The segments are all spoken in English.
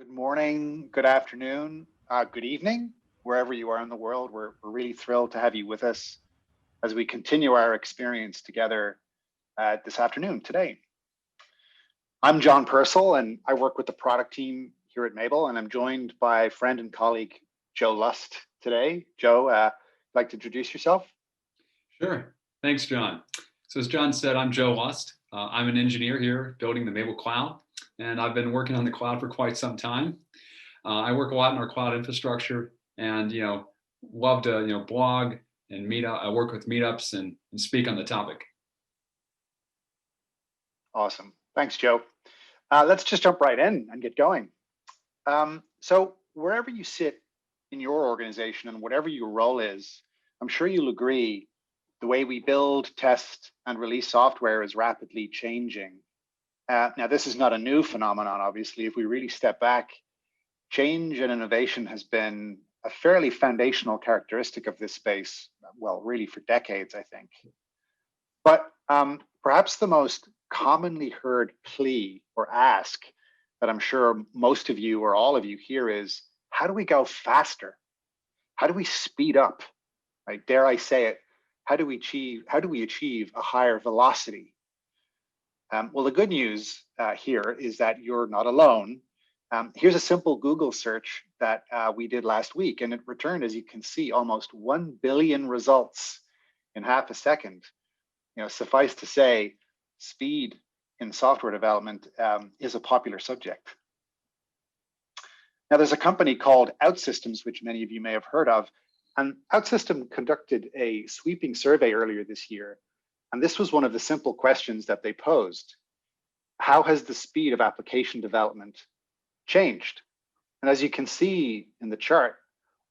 Good morning, good afternoon, good evening, wherever you are in the world. We're really thrilled to have you with us as we continue our experience together this afternoon, today. I'm John Purcell, and I work with the product team here at Mabel, and I'm joined by friend and colleague Joe Lust today. Joe, like to introduce yourself? Sure. Thanks, John. So as John said, I'm Joe Lust. I'm an engineer here building the Mabel Cloud, and I've been working on the cloud for quite some time. I work a lot in our cloud infrastructure and, love to, blog and meet up. I work with meetups and speak on the topic. Awesome. Thanks, Joe. Let's just jump right in and get going. So wherever you sit in your organization and whatever your role is, I'm sure you'll agree the way we build, test, and release software is rapidly changing. Now, this is not a new phenomenon, obviously. If we really step back, change and innovation has been a fairly foundational characteristic of this space, well, really for decades, I think. But perhaps the most commonly heard plea or ask that I'm sure most of you or all of you hear is, how do we go faster? How do we speed up? Right? Dare I say it? How do we achieve a higher velocity? Well, the good news here is that you're not alone. Here's a simple Google search that we did last week, and it returned, as you can see, almost 1 billion results in half a second. Suffice to say, speed in software development is a popular subject. Now, there's a company called OutSystems, which many of you may have heard of, and OutSystem conducted a sweeping survey earlier this year. And this was one of the simple questions that they posed. How has the speed of application development changed? And as you can see in the chart,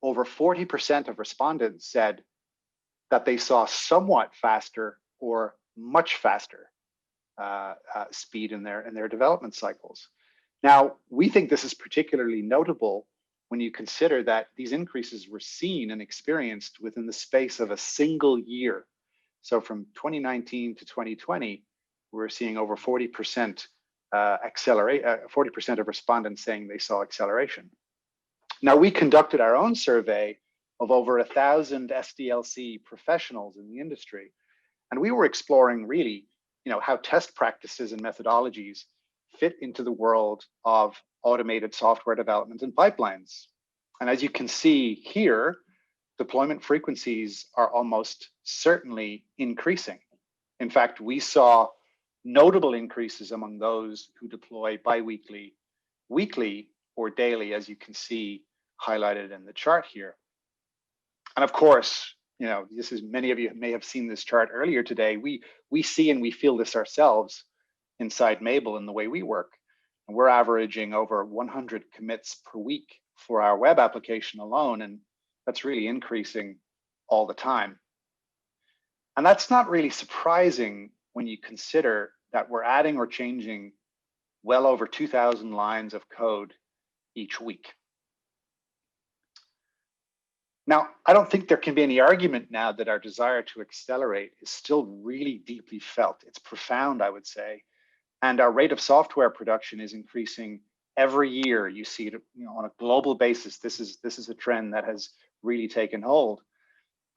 over 40% of respondents said that they saw somewhat faster or much faster speed in their development cycles. Now, we think this is particularly notable when you consider that these increases were seen and experienced within the space of a single year. So from 2019 to 2020, we're seeing over 40% 40% of respondents saying they saw acceleration. Now, we conducted our own survey of over 1,000 SDLC professionals in the industry, and we were exploring really, how test practices and methodologies fit into the world of automated software development and pipelines. And as you can see here, deployment frequencies are almost certainly increasing. In fact, we saw notable increases among those who deploy biweekly, weekly, or daily, as you can see highlighted in the chart here. And of course, this is, many of you may have seen this chart earlier today. We see and we feel this ourselves inside Mabel in the way we work. And we're averaging over 100 commits per week for our web application alone, and that's really increasing all the time. And that's not really surprising when you consider that we're adding or changing well over 2,000 lines of code each week. Now, I don't think there can be any argument now that our desire to accelerate is still really deeply felt. It's profound, I would say. And our rate of software production is increasing every year. You see it, on a global basis. This is a trend that has really taken hold.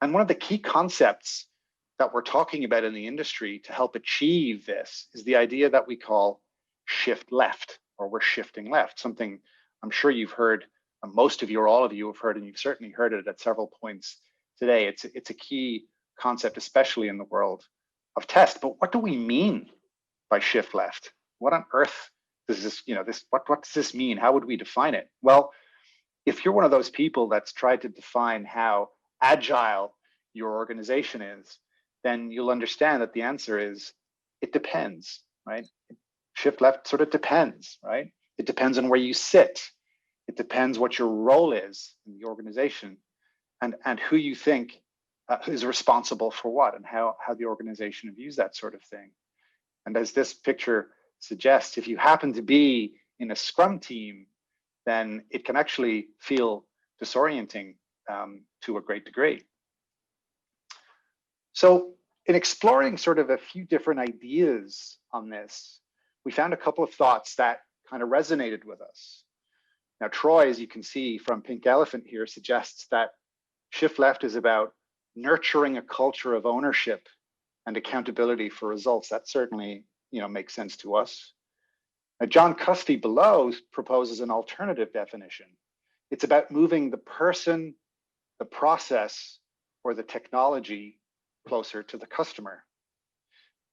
And one of the key concepts that we're talking about in the industry to help achieve this is the idea that we call shift left, or we're shifting left, something I'm sure you've heard, most of you or all of you have heard, and you've certainly heard it at several points today. It's a key concept, especially in the world of test. But what do we mean by shift left? What on earth does this, what does this mean? How would we define it? Well, if you're one of those people that's tried to define how agile your organization is, then you'll understand that the answer is, it depends, right? Shift left sort of depends, right? It depends on where you sit. It depends what your role is in the organization, and who you think is responsible for what, and how the organization views that sort of thing. And as this picture suggests, if you happen to be in a Scrum team, then it can actually feel disorienting to a great degree. So in exploring sort of a few different ideas on this, we found a couple of thoughts that kind of resonated with us. Now, Troy, as you can see from Pink Elephant here, suggests that shift left is about nurturing a culture of ownership and accountability for results. That certainly, makes sense to us. Now, John Custy below proposes an alternative definition. It's about moving the person, the process, or the technology closer to the customer.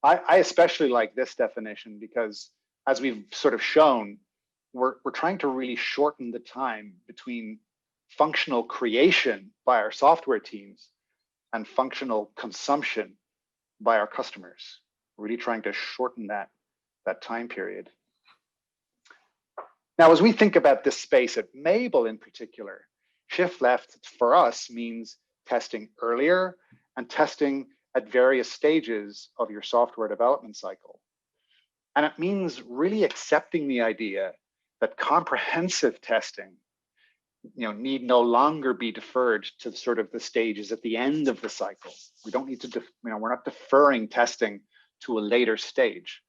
I especially like this definition because, as we've sort of shown, we're trying to really shorten the time between functional creation by our software teams and functional consumption by our customers. We're really trying to shorten that time period. Now, as we think about this space at Mabel in particular, shift left for us means testing earlier and testing at various stages of your software development cycle. And it means really accepting the idea that comprehensive testing need no longer be deferred to sort of the stages at the end of the cycle. We don't need to, we're not deferring testing to a later stage.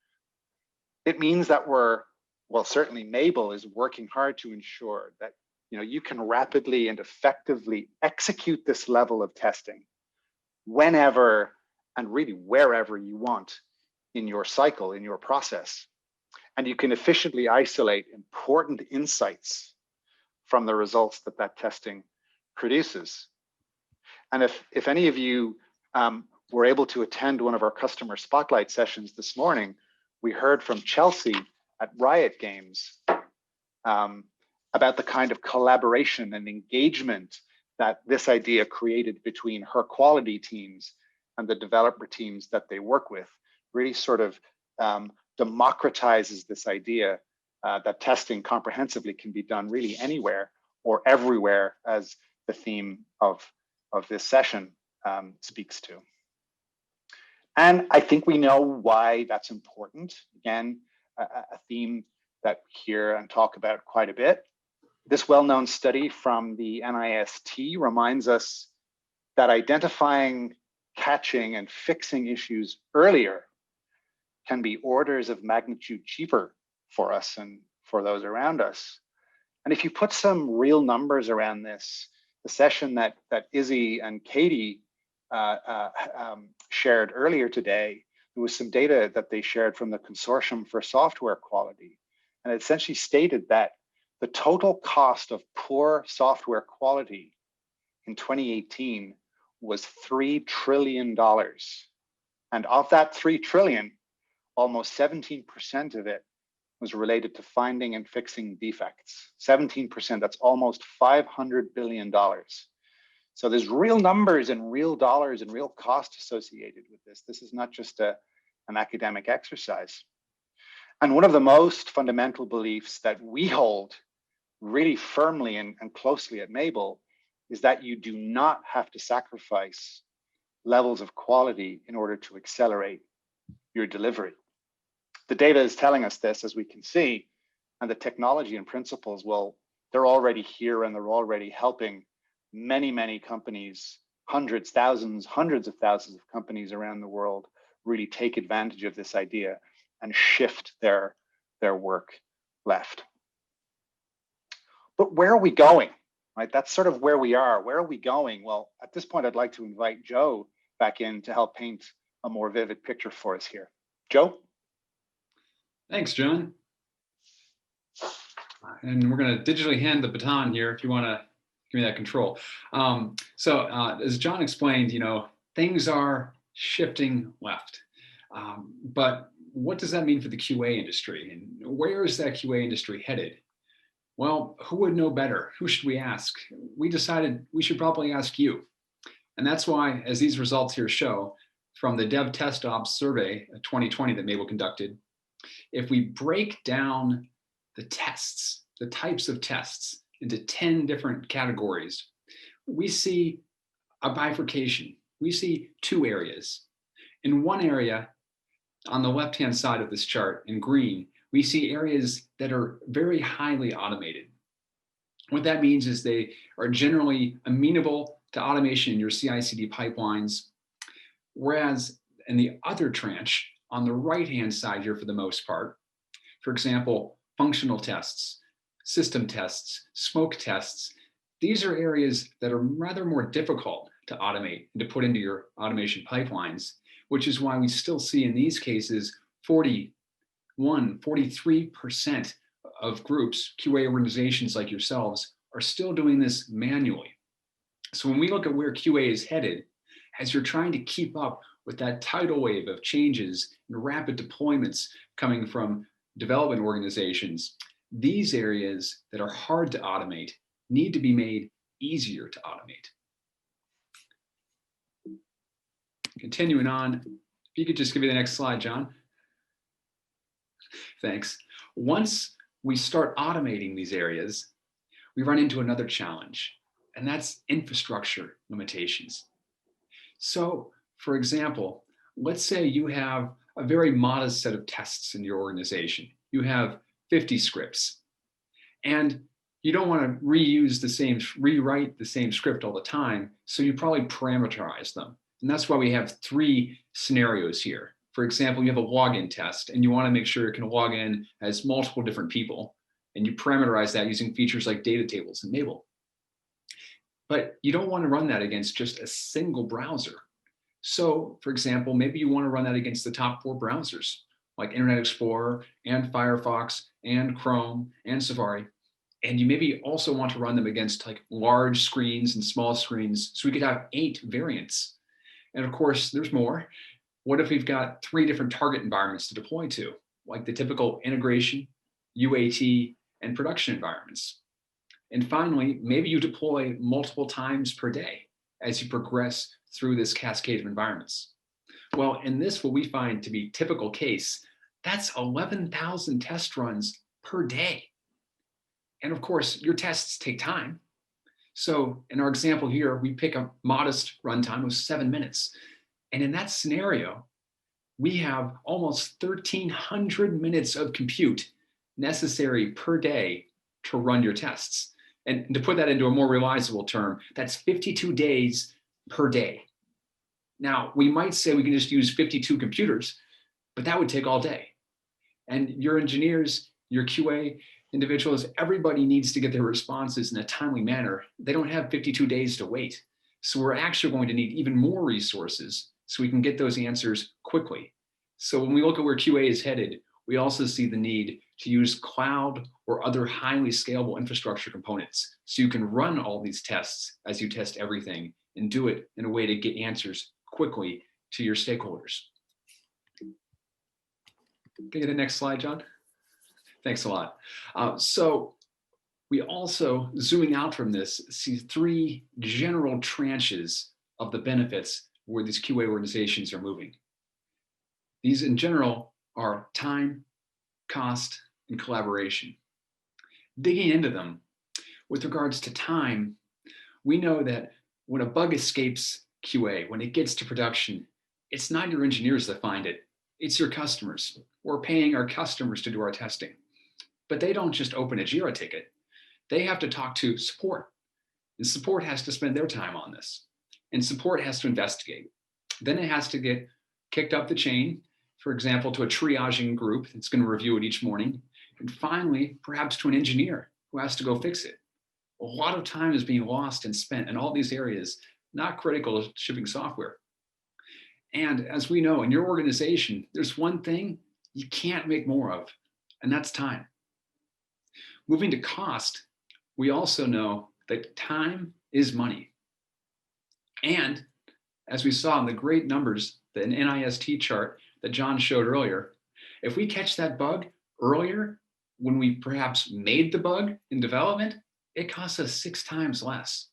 It means that certainly Mabel is working hard to ensure that you can rapidly and effectively execute this level of testing whenever and really wherever you want in your cycle, in your process. And you can efficiently isolate important insights from the results that testing produces. And if any of you were able to attend one of our customer spotlight sessions this morning, we heard from Chelsea at Riot Games about the kind of collaboration and engagement that this idea created between her quality teams and the developer teams that they work with. Really sort of democratizes this idea that testing comprehensively can be done really anywhere or everywhere, as the theme of this session speaks to. And I think we know why that's important. Again, a theme that we hear and talk about quite a bit. This well-known study from the NIST reminds us that identifying, catching, and fixing issues earlier can be orders of magnitude cheaper for us and for those around us. And if you put some real numbers around this, the session that Izzy and Katie shared earlier today, there was some data that they shared from the Consortium for Software Quality. And it essentially stated that the total cost of poor software quality in 2018 was $3 trillion. And of that $3 trillion, almost 17% of it was related to finding and fixing defects. 17%, that's almost $500 billion. So there's real numbers and real dollars and real cost associated with this. This is not just an academic exercise. And one of the most fundamental beliefs that we hold really firmly and closely at Mabel is that you do not have to sacrifice levels of quality in order to accelerate your delivery. The data is telling us this, as we can see, and the technology and principles, well, they're already here and they're already helping many, many companies, hundreds, thousands, hundreds of thousands of companies around the world really take advantage of this idea and shift their work left. But where are we going? Right? That's sort of where we are. Where are we going? Well, at this point, I'd like to invite Joe back in to help paint a more vivid picture for us here. Joe? Thanks, John. And we're going to digitally hand the baton here if you want to give me that control. As John explained, things are shifting left. But what does that mean for the QA industry? And where is that QA industry headed? Well, who would know better? Who should we ask? We decided we should probably ask you. And that's why, as these results here show, from the Dev Test Ops survey 2020 that Mabel conducted, if we break down the tests, the types of tests, into 10 different categories, we see a bifurcation. We see two areas. In one area, on the left-hand side of this chart in green, we see areas that are very highly automated. What that means is they are generally amenable to automation in your CI/CD pipelines, whereas in the other tranche, on the right-hand side here for the most part, for example, functional tests, system tests, smoke tests. These are areas that are rather more difficult to automate and to put into your automation pipelines, which is why we still see in these cases 43% of groups, QA organizations like yourselves, are still doing this manually. So when we look at where QA is headed, as you're trying to keep up with that tidal wave of changes and rapid deployments coming from development organizations, these areas that are hard to automate need to be made easier to automate. Continuing on, if you could just give me the next slide, John. Thanks. Once we start automating these areas, we run into another challenge, and that's infrastructure limitations. So, for example, let's say you have a very modest set of tests in your organization. You have 50 scripts, and you don't want to rewrite the same script all the time, so you probably parameterize them. And that's why we have 3 scenarios here. For example, you have a login test, and you want to make sure it can log in as multiple different people, and you parameterize that using features like data tables and Mabel. But you don't want to run that against just a single browser. So, for example, maybe you want to run that against the top 4 browsers, like Internet Explorer and Firefox and Chrome and Safari. And you maybe also want to run them against like large screens and small screens, so we could have 8 variants. And of course, there's more. What if we've got 3 different target environments to deploy to, like the typical integration, UAT, and production environments? And finally, maybe you deploy multiple times per day as you progress through this cascade of environments. Well, in this, what we find to be typical case, that's 11,000 test runs per day. And of course, your tests take time. So in our example here, we pick a modest runtime of 7 minutes. And in that scenario, we have almost 1,300 minutes of compute necessary per day to run your tests. And to put that into a more realizable term, that's 52 days per day. Now, we might say we can just use 52 computers, but that would take all day. And your engineers, your QA individuals, everybody needs to get their responses in a timely manner. They don't have 52 days to wait. So we're actually going to need even more resources so we can get those answers quickly. So when we look at where QA is headed, we also see the need to use cloud or other highly scalable infrastructure components so you can run all these tests as you test everything and do it in a way to get answers quickly to your stakeholders. Can I get the next slide, John? Thanks a lot. So we also, zooming out from this, see 3 general tranches of the benefits where these QA organizations are moving. These in general are time, cost, and collaboration. Digging into them, with regards to time, we know that when a bug escapes QA, when it gets to production, it's not your engineers that find it, it's your customers. We're paying our customers to do our testing. But they don't just open a Jira ticket. They have to talk to support. And support has to spend their time on this. And support has to investigate. Then it has to get kicked up the chain, for example, to a triaging group that's going to review it each morning. And finally, perhaps to an engineer who has to go fix it. A lot of time is being lost and spent in all these areas, not critical to shipping software. And as we know, in your organization, there's one thing you can't make more of, and that's time. Moving to cost, we also know that time is money. And as we saw in the great numbers, the NIST chart that John showed earlier, if we catch that bug earlier, when we perhaps made the bug in development, it costs us 6 times less.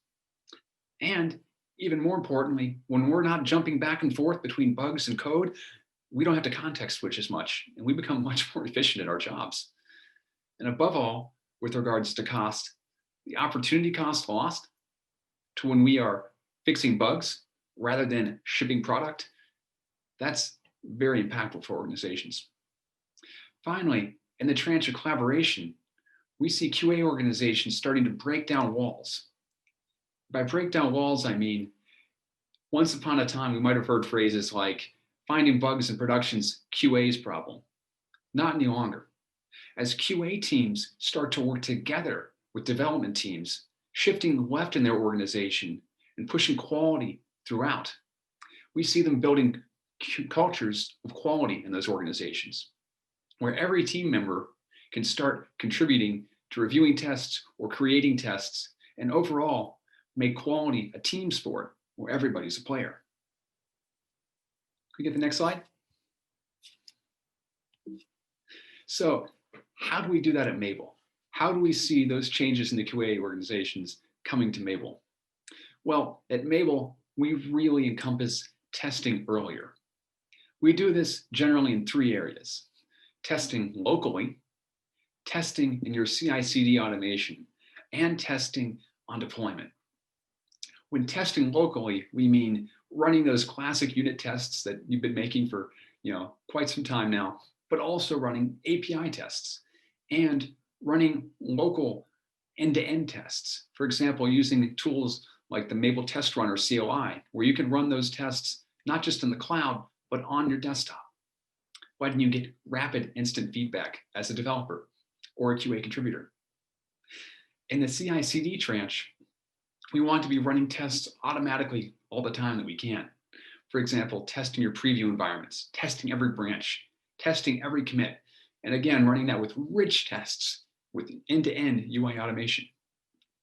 And even more importantly, when we're not jumping back and forth between bugs and code, we don't have to context switch as much, and we become much more efficient at our jobs. And above all, with regards to cost, the opportunity cost lost to when we are fixing bugs rather than shipping product, that's very impactful for organizations. Finally, in the tranche of collaboration, we see QA organizations starting to break down walls. By break down walls, I mean, once upon a time, we might have heard phrases like finding bugs in production's QA's problem. Not any longer. As QA teams start to work together with development teams, shifting left in their organization and pushing quality throughout, we see them building cultures of quality in those organizations, where every team member can start contributing to reviewing tests or creating tests, and overall make quality a team sport where everybody's a player. Can we get the next slide? So how do we do that at Mabel? How do we see those changes in the QA organizations coming to Mabel? Well, at Mabel, we really encompass testing earlier. We do this generally in 3 areas: testing locally, testing in your CI/CD automation, and testing on deployment. When testing locally, we mean running those classic unit tests that you've been making for quite some time now, but also running API tests and running local end-to-end tests. For example, using tools like the Mabel Test Runner CLI, where you can run those tests not just in the cloud, but on your desktop. Why didn't you get rapid instant feedback as a developer or a QA contributor? In the CI/CD tranche, we want to be running tests automatically all the time that we can. For example, testing your preview environments, testing every branch, testing every commit, and again, running that with rich tests with end-to-end UI automation.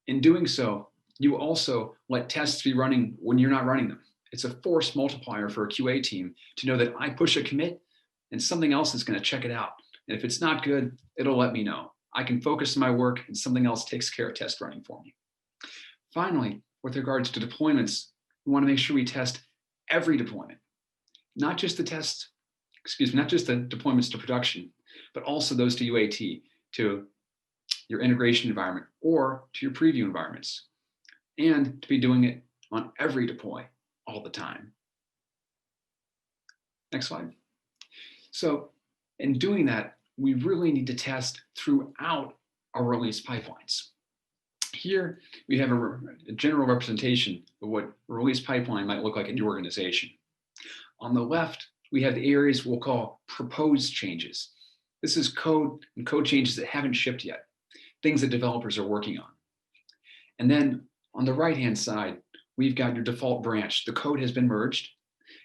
In doing so, you also let tests be running when you're not running them. It's a force multiplier for a QA team to know that I push a commit and something else is going to check it out. And if it's not good, it'll let me know. I can focus on my work and something else takes care of test running for me. Finally, with regards to deployments, we want to make sure we test every deployment, not just the deployments to production, but also those to UAT, to your integration environment or to your preview environments, and to be doing it on every deploy all the time. Next slide. So in doing that, we really need to test throughout our release pipelines. Here we have a general representation of what a release pipeline might look like in your organization. On the left, we have the areas we'll call proposed changes. This is code and code changes that haven't shipped yet, things that developers are working on. And then on the right-hand side, we've got your default branch. The code has been merged,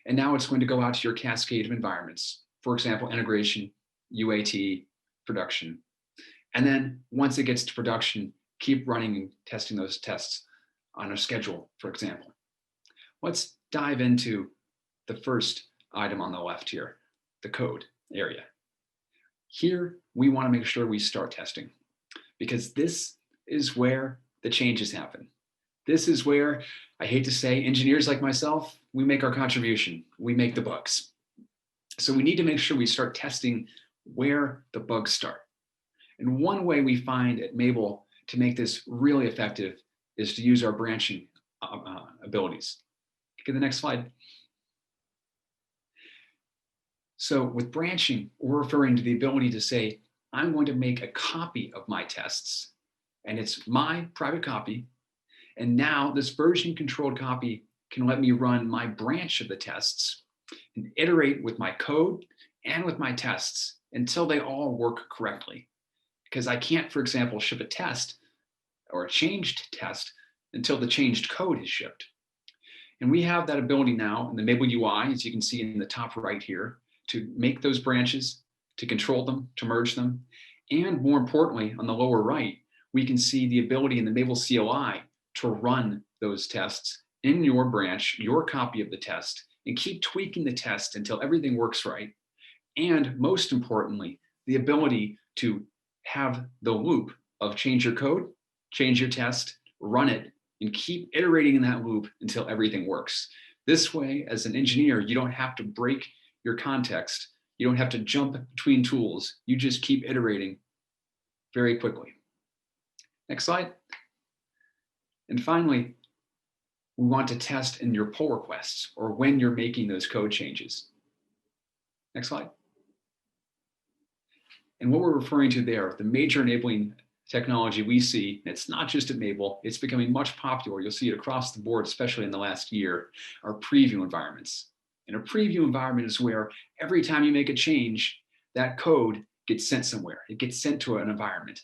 and now it's going to go out to your cascade of environments. For example, integration, UAT, production. And then once it gets to production, keep running and testing those tests on a schedule, for example. Let's dive into the first item on the left here, the code area. Here, we want to make sure we start testing, because this is where the changes happen. This is where, I hate to say, engineers like myself, we make our contribution, we make the bugs. So we need to make sure we start testing where the bugs start. And one way we find at Mabel to make this really effective is to use our branching abilities. Get the next slide. So with branching, we're referring to the ability to say, I'm going to make a copy of my tests, and it's my private copy. And now this version controlled copy can let me run my branch of the tests and iterate with my code and with my tests until they all work correctly. Because I can't, for example, ship a test or a changed test until the changed code is shipped. And we have that ability now in the Mabel UI, as you can see in the top right here, to make those branches, to control them, to merge them. And more importantly, on the lower right, we can see the ability in the Mabel CLI to run those tests in your branch, your copy of the test, and keep tweaking the test until everything works right. And most importantly, the ability to have the loop of change your code, change your test, run it, and keep iterating in that loop until everything works. This way, as an engineer, you don't have to break your context. You don't have to jump between tools. You just keep iterating very quickly. Next slide. And finally, we want to test in your pull requests or when you're making those code changes. Next slide. And what we're referring to there, the major enabling technology we see, and it's not just at Mabel, it's becoming much popular. You'll see it across the board, especially in the last year, are preview environments. And a preview environment is where every time you make a change, that code gets sent somewhere. It gets sent to an environment.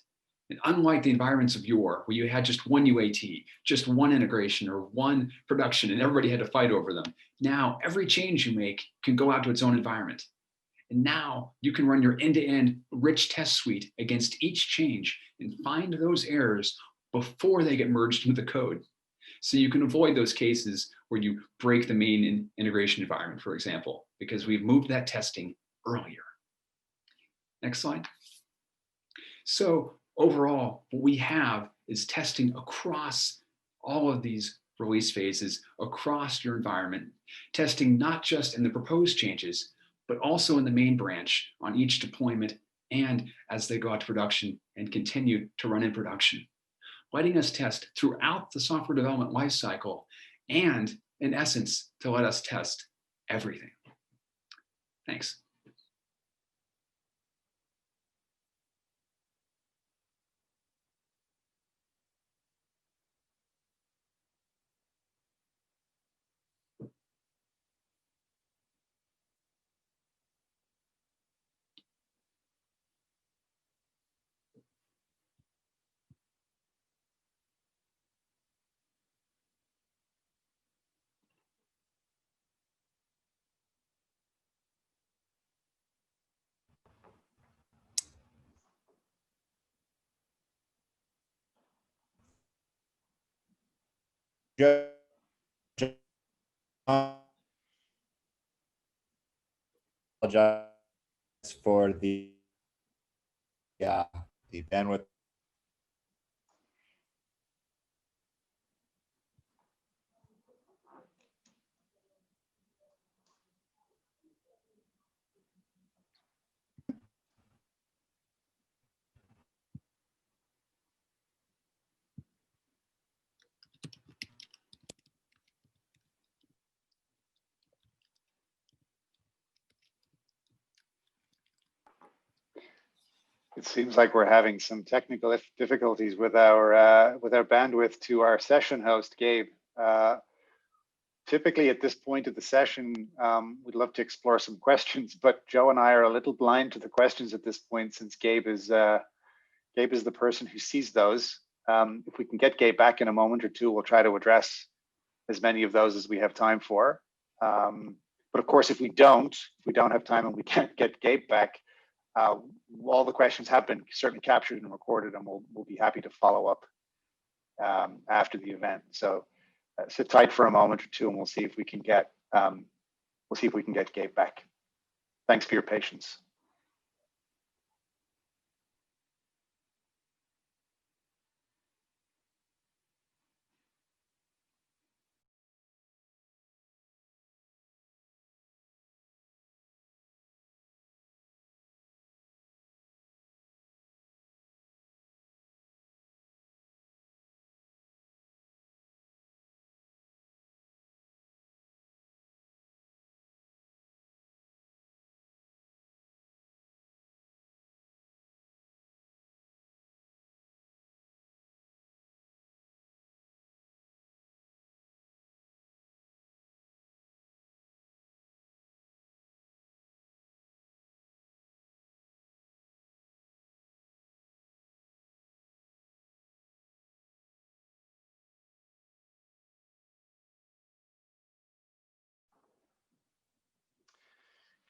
And unlike the environments of yore, where you had just one UAT, just one integration or one production, and everybody had to fight over them, now every change you make can go out to its own environment. And now you can run your end-to-end rich test suite against each change and find those errors before they get merged into the code. So you can avoid those cases where you break the main integration environment, for example, because we've moved that testing earlier. Next slide. So overall, what we have is testing across all of these release phases across your environment, testing not just in the proposed changes, but also in the main branch on each deployment and as they go out to production and continue to run in production, letting us test throughout the software development lifecycle and, in essence, to let us test everything. Thanks. Apologize for the bandwidth. It seems like we're having some technical difficulties with our bandwidth to our session host, Gabe. Typically at this point of the session, we'd love to explore some questions, but Joe and I are a little blind to the questions at this point since Gabe is the person who sees those. If we can get Gabe back in a moment or two, we'll try to address as many of those as we have time for. But of course, if we don't have time and we can't get Gabe back, all the questions have been certainly captured and recorded, and we'll be happy to follow up after the event. So sit tight for a moment or two, and we'll see if we can get Gabe back. Thanks for your patience.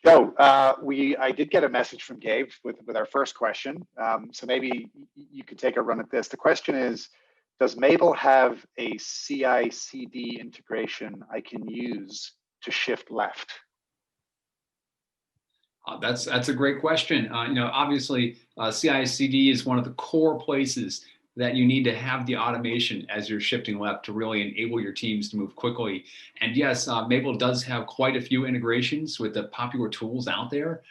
Joe, I did get a message from Gabe with our first question. So maybe you could take a run at this. The question is, does Mabel have a CI/CD integration I can use to shift left? That's a great question. Obviously, CI/CD is one of the core places that you need to have the automation as you're shifting left to really enable your teams to move quickly. And yes, Mabel does have quite a few integrations with the popular tools out there.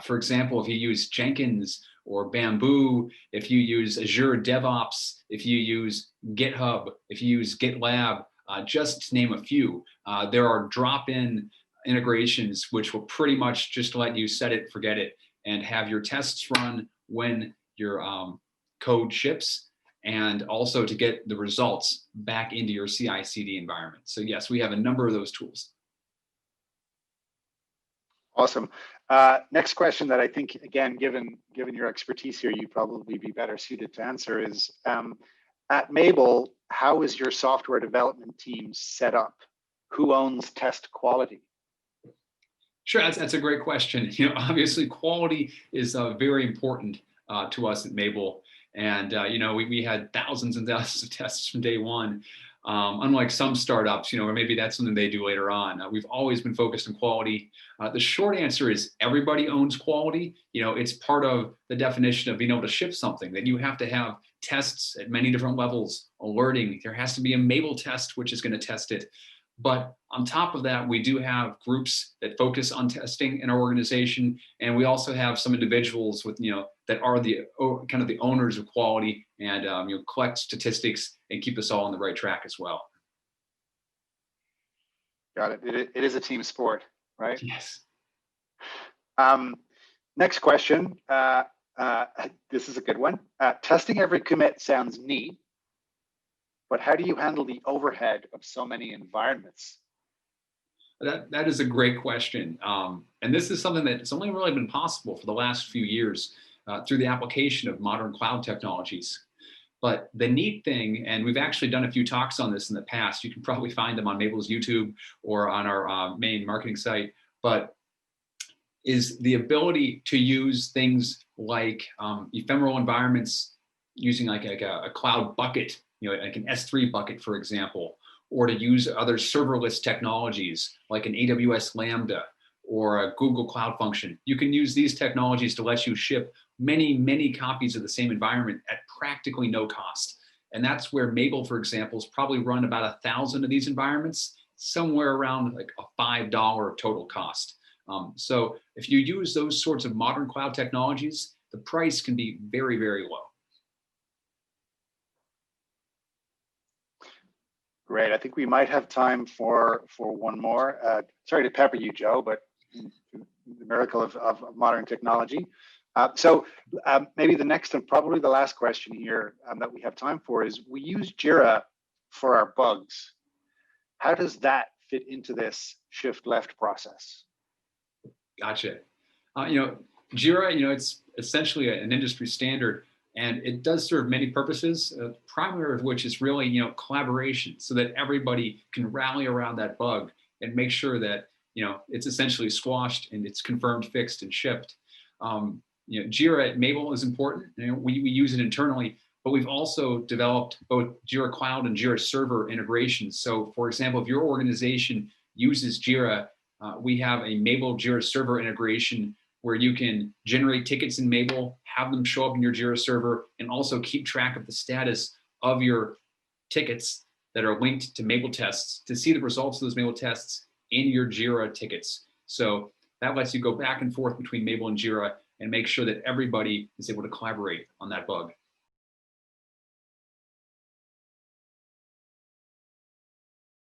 For example, if you use Jenkins or Bamboo, if you use Azure DevOps, if you use GitHub, if you use GitLab, just to name a few, there are drop-in integrations which will pretty much just let you set it, forget it, and have your tests run when your code ships, and also to get the results back into your CI/CD environment. So yes, we have a number of those tools. Awesome. Next question that I think, again, given your expertise here, you'd probably be better suited to answer is, at Mabel, how is your software development team set up? Who owns test quality? Sure, that's a great question. You know, obviously quality is very important to us at Mabel. And, you know, we had thousands and thousands of tests from day one. Unlike some startups, you know, or maybe that's something they do later on. We've always been focused on quality. The short answer is everybody owns quality. You know, it's part of the definition of being able to ship something, that you have to have tests at many different levels, alerting. There has to be a Mabel test, which is going to test it. But on top of that, we do have groups that focus on testing in our organization. And we also have some individuals with, you know, that are the kind of the owners of quality and, you know, collect statistics and keep us all on the right track as well. Got it. It is a team sport, right? Yes. Next question. This is a good one. Testing every commit sounds neat, but how do you handle the overhead of so many environments? That is a great question. And this is something that's only really been possible for the last few years through the application of modern cloud technologies. But the neat thing, and we've actually done a few talks on this in the past, you can probably find them on Mabel's YouTube or on our main marketing site, but is the ability to use things like ephemeral environments using like a cloud bucket, you know, like an S3 bucket, for example, or to use other serverless technologies like an AWS Lambda or a Google Cloud Function. You can use these technologies to let you ship many, many copies of the same environment at practically no cost. And that's where Mabel, for example, has probably run about 1,000 of these environments, somewhere around like a $5 total cost. So if you use those sorts of modern cloud technologies, the price can be very, very low. Great. I think we might have time for one more. Sorry to pepper you, Joe, but the miracle of modern technology. So maybe the next and probably the last question here that we have time for is, we use Jira for our bugs. How does that fit into this shift left process? Gotcha. You know, Jira, you know, it's essentially an industry standard, and it does serve many purposes, primary of which is really, you know, collaboration, so that everybody can rally around that bug and make sure that, you know, it's essentially squashed and it's confirmed, fixed, and shipped. You know, Jira at Mabel is important. You know, we use it internally, but we've also developed both Jira Cloud and Jira Server integrations. So, for example, if your organization uses Jira, we have a Mabel Jira Server integration where you can generate tickets in Mabel, have them show up in your Jira server, and also keep track of the status of your tickets that are linked to Mabel tests to see the results of those Mabel tests in your Jira tickets. So that lets you go back and forth between Mabel and Jira and make sure that everybody is able to collaborate on that bug.